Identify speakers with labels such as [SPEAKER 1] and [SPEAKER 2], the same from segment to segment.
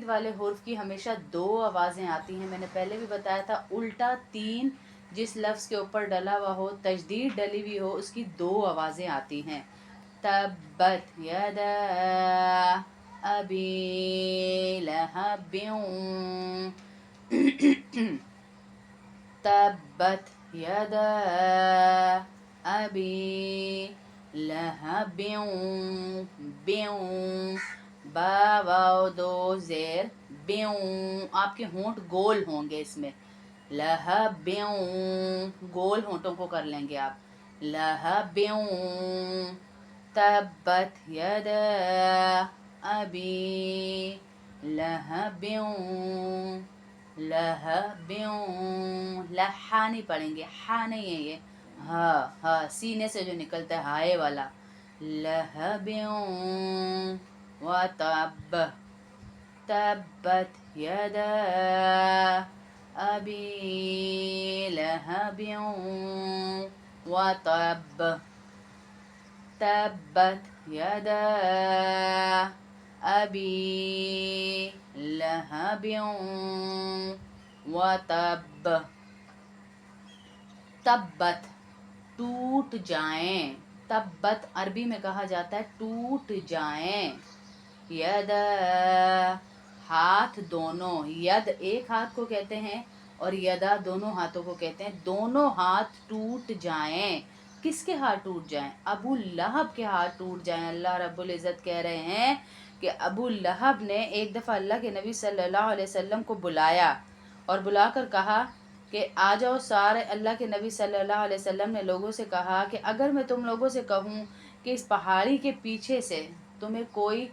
[SPEAKER 1] तजदीद वाले हुर्फ की हमेशा 2 आवाज़ें आती हैं। मैंने पहले भी बताया था, उल्टा 3 जिस लफ्ज़ के ऊपर डला हुआ हो, तजदीद डली हुई हो, उसकी 2 आवाज़ें आती हैं। तब्बत यदा अबी लहबिन तब्बत यदा अबी लहबिन बिन बा वाव दो ज़ेर बिन, आपके होंठ गोल होंगे इसमें। लहबिन, गोल होंठों को कर लेंगे आप। लहबिन तब्बत यदा अबी लहबिन लहबिन, लहा नहीं पढ़ेंगे, हा नहीं है ये, हा हा सीने से जो निकलता है हाय वाला। लहबिन व तब तब्बत यदा अबी लहबिन व तब तब्बत यदा अबी लहबिन व तब। तब्बत टूट जाएं, तब्बत अरबी में कहा जाता है टूट जाएं। यद हाथ दोनों, यद एक हाथ को कहते हैं और यदा दोनों हाथों को कहते हैं। दोनों हाथ टूट जाएं। किसके हाथ टूट जाएं? अबू लहब के हाथ टूट जाएं। अल्लाह रब्बुल इज़्ज़त कह रहे हैं कि अबू लहब ने एक दफ़ा अल्लाह के नबी सल्लल्लाहु अलैहि वसल्लम को बुलाया और बुलाकर कहा कि आ जाओ सारे। अल्लाह के नबी सल्लल्लाहु अलैहि वसल्लम ने लोगों से कहा कि अगर मैं तुम लोगों से कहूँ कि इस पहाड़ी के पीछे से तुम्हें कोई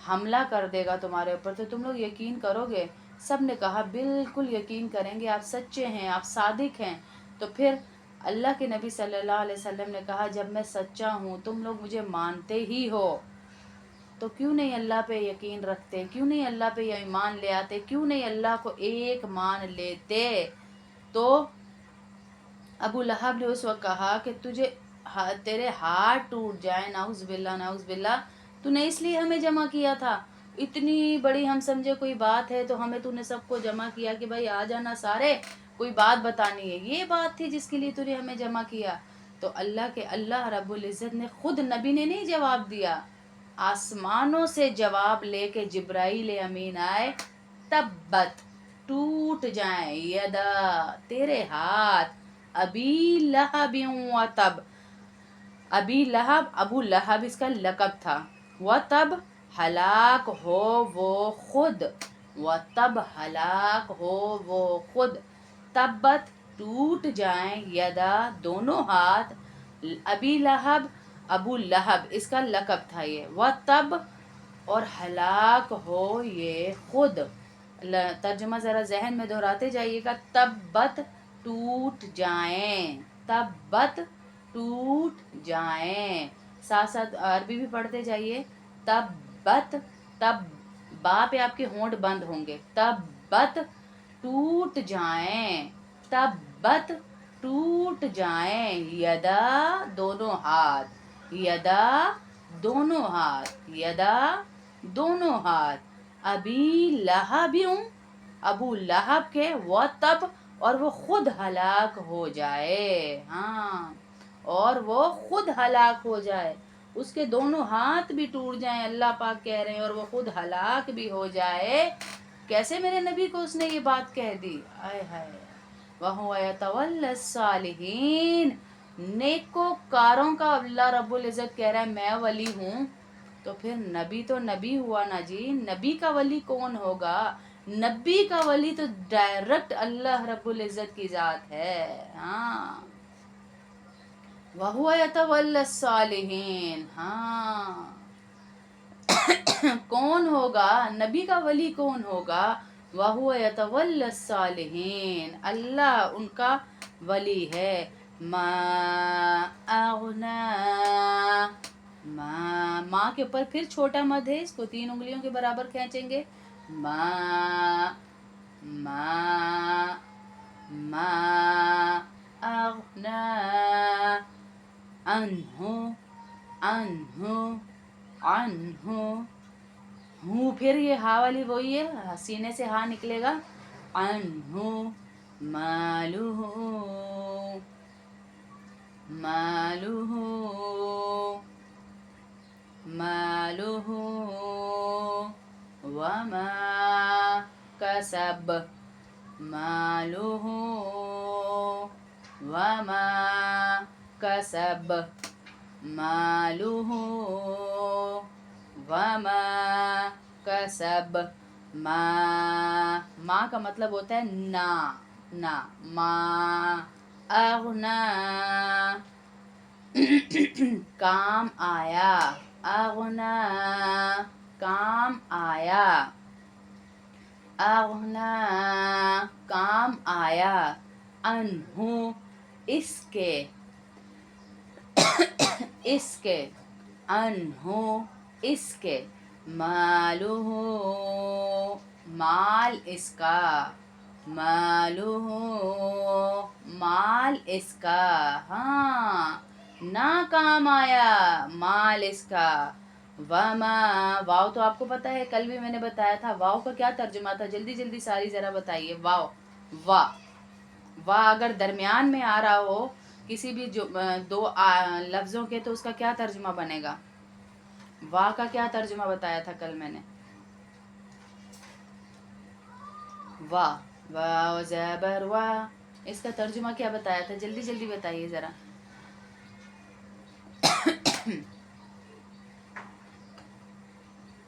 [SPEAKER 1] हमला कर देगा तुम्हारे ऊपर, तो तुम लोग यकीन करोगे? सब ने कहा बिल्कुल यकीन करेंगे, आप सच्चे हैं, आप सादिक हैं। तो फिर अल्लाह के नबी सल्लल्लाहु अलैहि वसल्लम ने कहा, जब मैं सच्चा हूँ, तुम लोग मुझे मानते ही हो, तो क्यों नहीं अल्लाह पे यकीन रखते? क्यों नहीं अल्लाह पे ईमान ले आते? क्यों नहीं अल्लाह को एक मान लेते? तो अबू लहब ने उस वक्त कहा कि तेरे हाथ टूट जाए, नाउज़ बिल्ला नाउज़ बिल्ला, तूने इसलिए हमें जमा किया था? इतनी बड़ी हम समझे कोई बात है तो हमें तूने सबको जमा किया कि भाई आ जाना सारे, कोई बात बतानी है, ये बात थी जिसके लिए तूने हमें जमा किया? तो अल्लाह रब्बुल इज़्ज़त ने खुद, नबी ने नहीं जवाब दिया, आसमानों से जवाब लेके जिब्राइल अमीन आए। तब्बत टूट जाए, यदा तेरे हाथ, अबी लहबिन व तब, अबी लहब अबू लहब इसका लकब था, व तब हलाक हो वो खुद, व तब हलाक हो वो खुद। तब्बत टूट जाएं, यदा दोनों हाथ, अबी लहब अबू लहब इसका लकब था ये, व तब और हलाक हो ये खुद। तर्जुमा ज़रा जहन में दोहराते जाइएगा। तब्बत टूट जाएं, तब्बत टूट जाएं। साथ साथ अरबी भी पढ़ते जाइए। तब्बत, तब बा पे आपके होंठ बंद होंगे। तब्बत टूट जाएं, तब्बत टूट जाएं, यदा दोनों हाथ, यदा दोनों हाथ, यदा दोनों हाथ, अबी लहबियों अबू लहब के, वो तब और वो खुद हलाक हो जाए। हाँ, और वो खुद हलाक हो जाए, उसके दोनों हाथ भी टूट जाएं, अल्लाह पाक कह रहे हैं, और वो खुद हलाक भी हो जाए। कैसे मेरे नबी को उसने ये बात कह दी? आय हाय। वहुवा यतवल्ला सालिहीन, नेकोकारों का अल्लाह रब्बुल इज़्ज़त कह रहा है मैं वली हूँ। तो फिर नबी तो नबी हुआ ना जी, नबी का वली कौन होगा? नबी का वली तो डायरेक्ट अल्लाह रब्बुल इज़्ज़त की ज़ात है। हाँ, वहुवा यतवल्ला सालिहीन। हाँ, कौन होगा नबी का वली? कौन होगा? वहुवा यतवल्ला सालिहीन, अल्लाह उनका वली है। मा अगना, माँ के ऊपर फिर छोटा मद है, इसको 3 उंगलियों के बराबर खींचेंगे। मा मा मा अगना अन्हु अन्हु अन्हु हूँ, फिर ये हा वाली वही है, सीने से हा निकलेगा। अन्हु मालुहु मालुहु मालुहु वमा कसब मालुहु वमा कसब मालुहु वमा कसब। माँ का मतलब होता है ना, ना। माँ अगना काम आया, अगना काम आया, अगना काम आया। अनहु इसके, इसके, अनहु इसके। मालुहु माल इसका, मालुहु माल इसका। हाँ, ना काम आया, माल इसका। वमा, वाव तो आपको पता है, कल भी मैंने बताया था। वाव का क्या तर्जुमा था? जल्दी जल्दी सारी जरा बताइए। वाव, वाह, वाह अगर दरमियान में आ रहा हो किसी भी जो दो लफ्ज़ों के, तो उसका क्या तर्जुमा बनेगा? वाह का क्या तर्जुमा बताया था कल मैंने? वाह, वाह ज़बर वाह, इसका तर्जुमा क्या बताया था? जल्दी जल्दी बताइए ज़रा।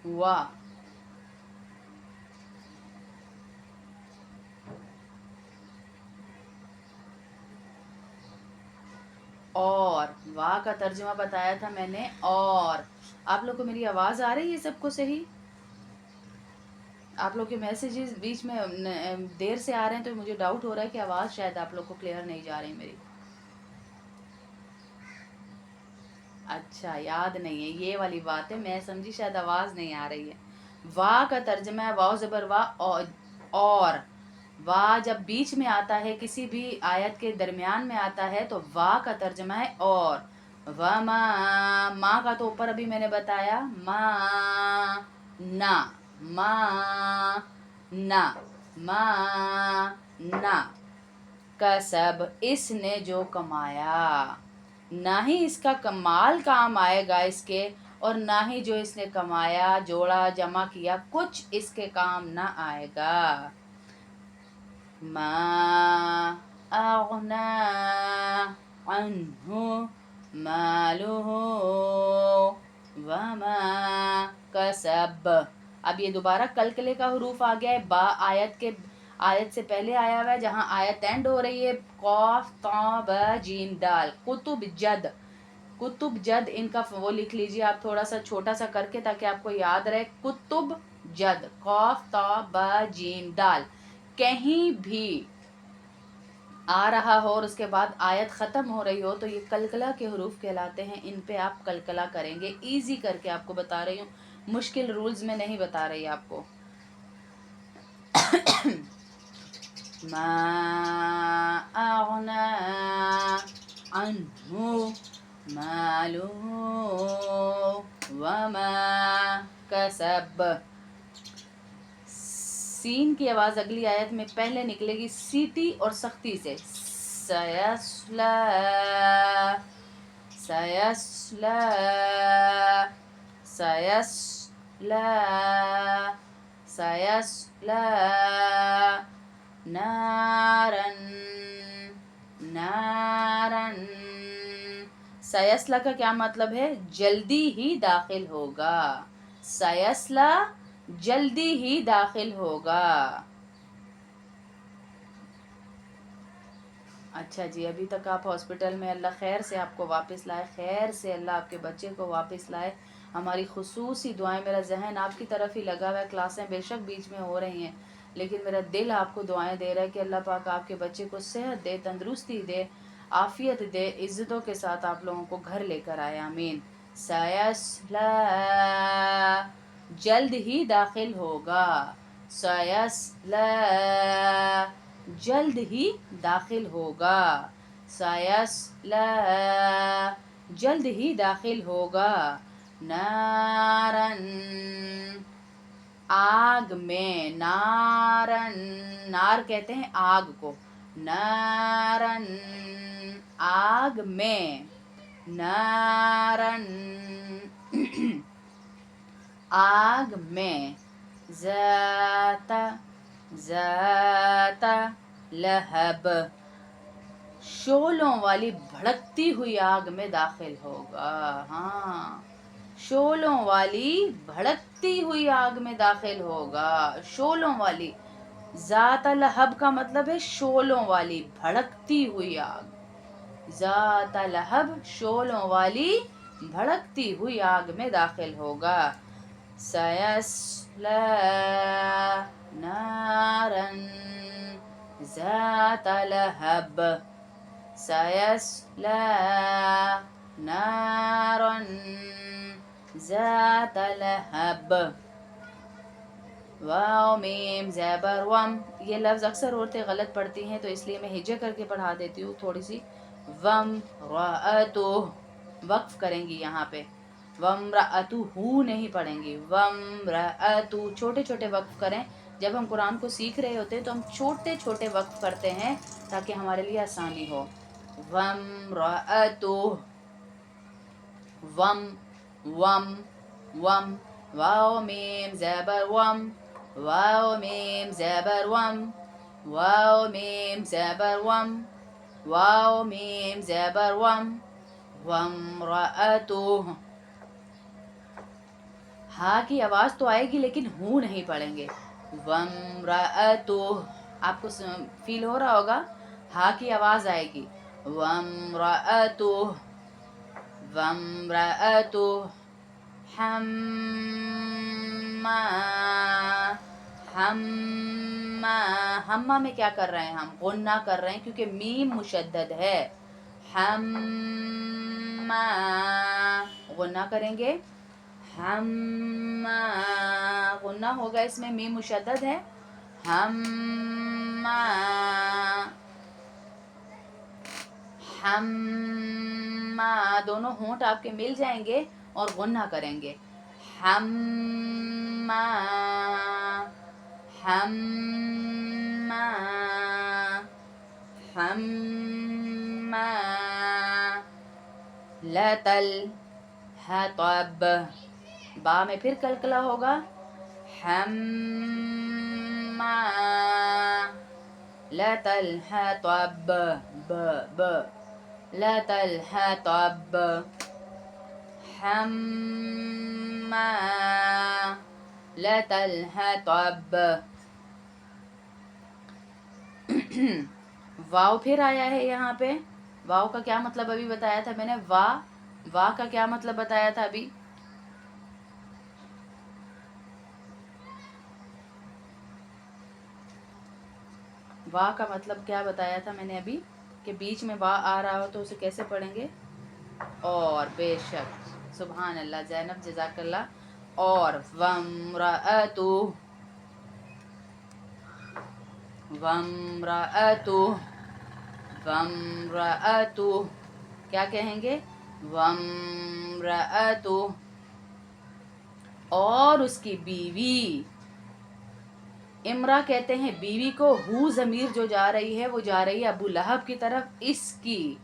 [SPEAKER 1] वाह, और वाह का तर्जुमा बताया था मैंने। और आप लोग को मेरी आवाज़ आ रही है सबको सही? आप लोग के मैसेजेस बीच में देर से आ रहे हैं, तो मुझे डाउट हो रहा है कि आवाज़ शायद आप लोग को क्लियर नहीं जा रही मेरी। अच्छा, याद नहीं है, ये वाली बात है। मैं समझी शायद आवाज़ नहीं आ रही है। वाह का तर्जमा है वाव ज़बर वाह, और वाह जब बीच में आता है, किसी भी आयत के दरमियान में आता है, तो वाह का तर्जमा है और। वाह माँ का तो ऊपर अभी मैंने बताया, माँ ना, माँ ना, माँ ना। कसब इसने जो कमाया, ना ही इसका कमाल काम आएगा इसके, और ना ही जो इसने कमाया, जोड़ा, जमा किया, कुछ इसके काम ना आएगा। मा अगना अन्हु मालुहु वमा कसब। अब ये दोबारा कलकले का हुरूफ आ गया है। बा आयत से पहले आया हुआ है, जहाँ आयत एंड हो रही है। कौफ ता ब जीम दाल, कुतुब जद, कुतुब जद, इनका वो लिख लीजिए आप थोड़ा सा छोटा सा करके, ताकि आपको याद रहे। कुतुब जद, कौफ ता ब जीम दाल। कहीं भी आ रहा हो और उसके बाद आयत ख़त्म हो रही हो, तो ये कलकला के हरूफ कहलाते हैं। इन पे आप कलकला करेंगे। इजी करके आपको बता रही हूँ, मुश्किल रूल्स में नहीं बता रही आपको। मा अगना अन्हु मालुहु वमा कसब। सीन की आवाज़ अगली आयत में पहले निकलेगी सीटी और सख्ती से। सयस्ला, सयस्ला, सयस्ला, सयस्ला नारन, नारन। सयस्ला का क्या मतलब है? जल्दी ही दाखिल होगा। सयस्ला जल्दी ही दाखिल होगा। अच्छा जी, अभी तक आप हॉस्पिटल में, अल्लाह खैर से आपको वापस लाए, खैर से अल्लाह आपके बच्चे को वापस लाए। हमारी खुसूसी दुआएं, मेरा जहन आपकी तरफ ही लगा हुआ है। क्लासें बेशक बीच में हो रही हैं, लेकिन मेरा दिल आपको दुआएं दे रहा है कि अल्लाह पाक आपके बच्चे को सेहत दे, तंदुरुस्ती दे, आफ़ियत दे, इज़्ज़तों के साथ आप लोगों को घर लेकर आए। आमीन। सयस्ला जल्द ही दाखिल होगा, सयस्ला जल्द ही दाखिल होगा, सयस्ला जल्द ही दाखिल होगा। नारन आग में, नारन, नार कहते हैं आग को, नारन, आग में, नारन, आग में, ज़ाता, ज़ाता लहब, शोलों वाली भड़कती हुई आग में दाखिल होगा। हाँ, शोलों वाली भड़कती हुई आग में दाखिल होगा, शोलों वाली। ज़ात लहब का मतलब है शोलों वाली, भड़कती हुई आग। ज़ात लहब, शोलों वाली भड़कती हुई आग में दाखिल होगा। सयस्ला नारन ज़ात लहब, सयस्ला नारन ज़ात लहब। वाव मीम ज़बर वम, ये लफ्ज़ अक्सर औरतें गलत पढ़ती हैं तो इसलिए मैं हिज्जे करके पढ़ा देती हूँ थोड़ी सी। वम रअतु, वक्फ करेंगी यहाँ पे, वम रअतु हु नहीं पढ़ेंगी, वम रअतु, छोटे छोटे वक्फ करें। जब हम कुरान को सीख रहे होते हैं तो हम छोटे छोटे वक्फ करते हैं ताकि हमारे लिए आसानी हो। वम रअतु, वम, वम, वम, वाव मीम ज़बर वम, वाव मीम ज़बर वम, वाव मीम ज़बर वम, वाव मीम ज़बर वम, वम रअतु। हा की आवाज़ तो आएगी लेकिन हूँ नहीं पढ़ेंगे। वम रअतु, आपको फील हो रहा होगा, हा की आवाज़ आएगी। वम रअतु, वम रअतु, हम्मा, हम्मा, हम्मा में क्या कर रहे हैं हम, गुन्ना कर रहे हैं क्योंकि मीम मुशद्दद है। हम्मा, गुन्ना करेंगे, हम्मा, गुन्ना होगा, इसमें मीम मुशद्दद है। हम्मा, हम्मा, दोनों होंठ आपके मिल जाएंगे और गुन्ना करेंगे। हम्मा, हम्मा, हम्मा, लतल हतब, बा में फिर कलकला होगा। हम्मा लतल हतब, ब, ब, लतल हतब, हम्मा लतल हतब। वाव फिर आया है यहाँ पे, वाव का क्या मतलब अभी बताया था मैंने, वा का क्या मतलब बताया था अभी, वाह का मतलब क्या बताया था मैंने अभी, कि बीच में वाह आ रहा हो तो उसे कैसे पढ़ेंगे। और बेशक, सुभान अल्लाह ज़ैनब, जज़ाकल्ला। और वम्रअतु, वम्रअतु, वम्रअतु, क्या कहेंगे, वम्रअतु, और उसकी बीवी। इमरा कहते हैं बीवी को, हु ज़मीर जो जा रही है वो जा रही है अबू लहब की तरफ, इसकी,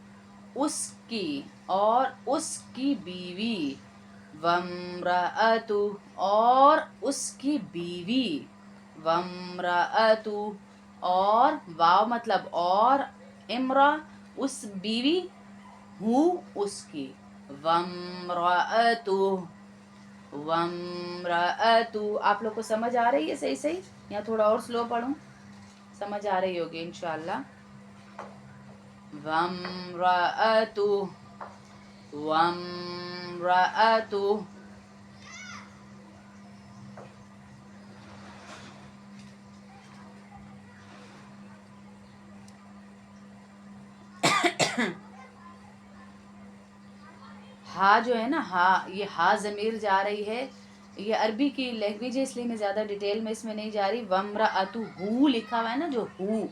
[SPEAKER 1] उसकी, और उसकी बीवी। वम्रअतु, और उसकी बीवी, वम्रअतु, और वाव मतलब और, इमरा उस बीवी, हु उसकी, वम्रअतु, वम्रअतु। आप लोग को समझ आ रही है सही सही, या थोड़ा और स्लो पढ़ूं, समझ आ रही होगी इंशाल्लाह। वम्रअतु, वम्रअतु, हा जो है ना, हा, ये हा ज़मीर जा रही है, ये अरबी की लैंग्वेज है इसलिए मैं ज़्यादा डिटेल में इसमें नहीं जा रही। वम्रअतु, हु लिखा हुआ है ना जो हु,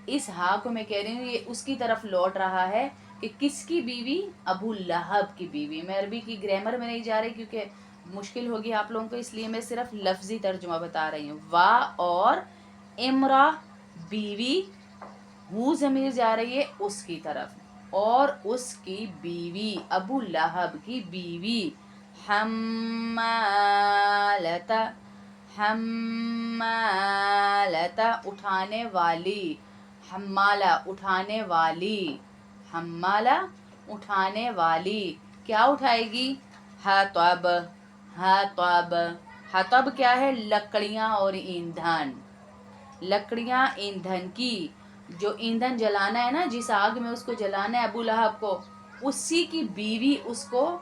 [SPEAKER 1] इस हा को मैं कह रही हूँ, ये उसकी तरफ लौट रहा है कि किसकी बीवी, अबू लहब की बीवी। मैं अरबी की ग्रामर में नहीं जा रही क्योंकि मुश्किल होगी आप लोगों को, इसलिए मैं सिर्फ लफ्ज़ी तर्जुमा बता रही हूँ। वा और इमरा बीवी, हूँ ज़मीर जा रही है उसकी तरफ, और उसकी बीवी अबू लहब की बीवी हम्मालता, हम्मालता उठाने वाली, हम्माला उठाने वाली, हम्माला उठाने वाली, क्या उठाएगी? हतब, हतब, हतब क्या है? लकड़ियाँ और ईंधन, लकड़ियाँ ईंधन की, जो ईंधन जलाना है ना, जिस आग में उसको जलाना है अबू लहब को, उसी की बीवी उसको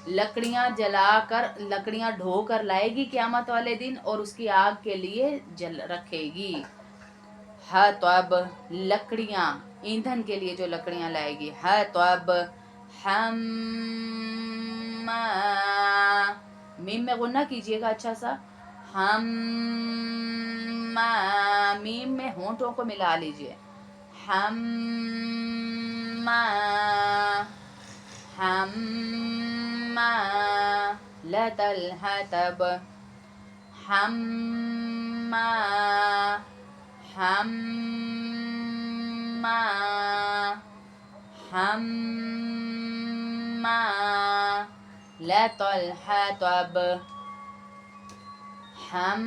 [SPEAKER 1] लकड़ियाँ जलाकर, लकड़ियाँ ढो कर लाएगी क़यामत वाले दिन, और उसकी आग के लिए जल रखेगी। है तो अब लकड़ियाँ, ईंधन के लिए जो लकड़ियाँ लाएगी। है तो अब हम, मीम में गुन्ना कीजिएगा अच्छा सा, हम, मीम में होंठों को मिला लीजिए। हम, हम लतल हतब, हम, हम, हम लतल हतब, हम,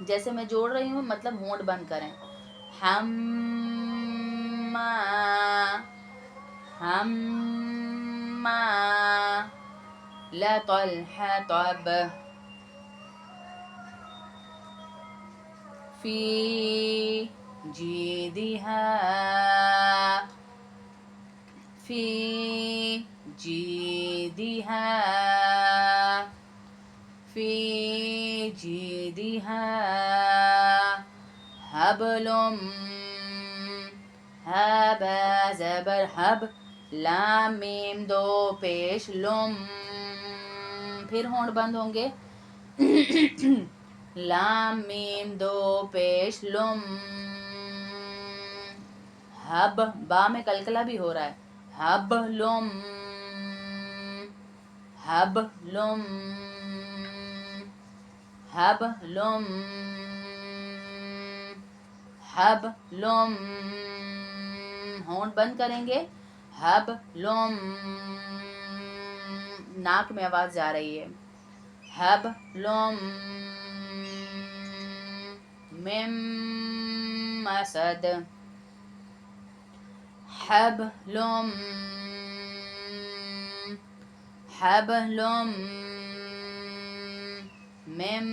[SPEAKER 1] जैसे मैं जोड़ रही हूँ मतलब होंठ बंद करें। हम, हम लतल हतब फी जीदिहा, फी जीदिहा, फी जीदिहा हबलुम, हब ज़बर हब, लाम मीम दो पेश लुम, फिर होंठ बंद होंगे। लाम मीम दो पेश लुम, हब, बा में कलकला भी हो रहा है। हब लुम, हब लुम, हब लुम, हब लुम, होंठ बंद करेंगे। हब लुम, नाक में आवाज जा रही है। हब लुम मिम मसद, हब लुम, हब लुम मिम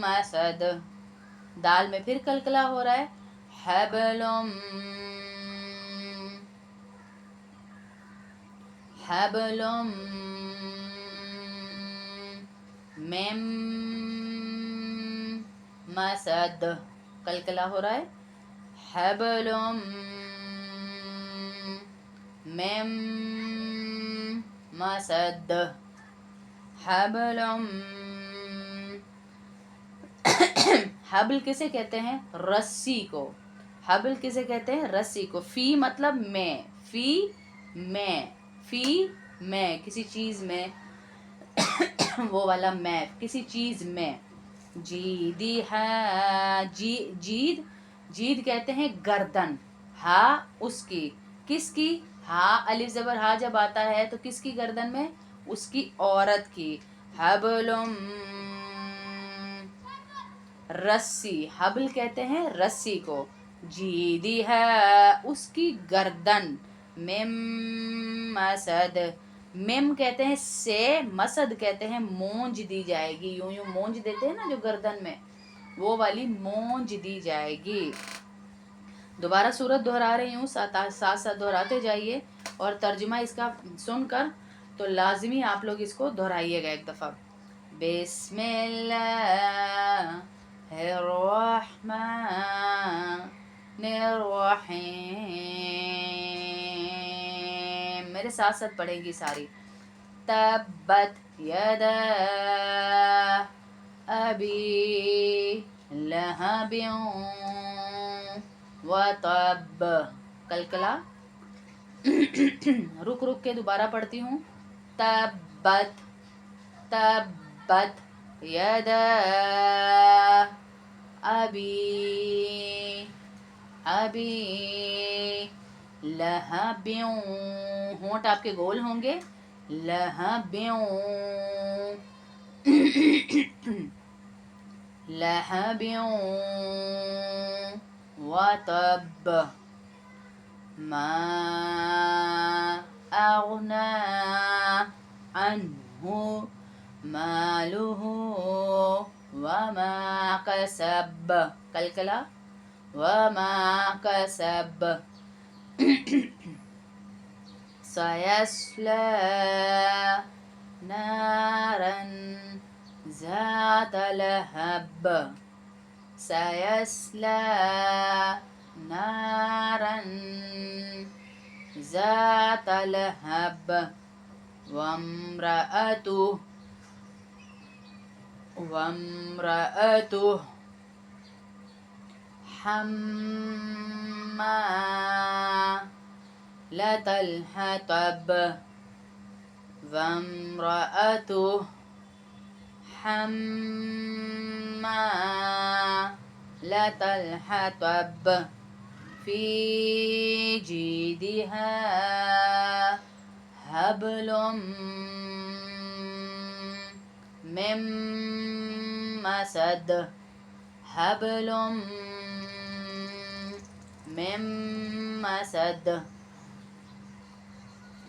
[SPEAKER 1] मसद, दाल में फिर कलकला हो रहा है। हबलुम, हबलुम मिम मसद, कलकला हो रहा है। हबलुम मिम मसद, हबलुम, हबल किसे कहते हैं? रस्सी को। हबल किसे कहते हैं? रस्सी को। फी मतलब में, फी में, फी में, किसी चीज में वो वाला मैं, किसी चीज में। जीदी है, जीद, जीद कहते हैं गर्दन। हा उसकी, किसकी? हा अलिफ ज़बर हा जब आता है तो किसकी गर्दन में? उसकी औरत की। हबलुम, रस्सी, हबल कहते हैं रस्सी को। जीदी है उसकी गर्दन। मिम मसद, मिम कहते हैं से, मसद कहते हैं मूंज दी जाएगी। यूं यूं मूंज देते हैं ना जो गर्दन में, वो वाली मूंज दी जाएगी। दोबारा सूरत दोहरा रही हूँ, साथ साथ दोहराते जाइए, और तर्जुमा इसका सुनकर तो लाजमी आप लोग इसको दोहराइएगा एक दफ़ा। बिस्मिल्लाहिर्रहमानिर्रहीम, मेरे साथ साथ पढ़ेंगी सारी। तब्बत यदा अबी लहबिन व तब, कलकला رک رک کے دوبارہ پڑھتی ہوں. تبت تبت یدا ابی ابی لہبیوں. ہونٹ آپ کے گول ہوں گے. لہبیوں لہبیوں وتب ما اغنى عنه ماله وما كسب. کلکلا وما كسب. سيصلى نارا ذات لهب. سيصلى نارا ذات لهب وامرأته حمالة الحطب. وامرأته حمالة الحطب في جيدها حبل من مسد. حبل من مسد.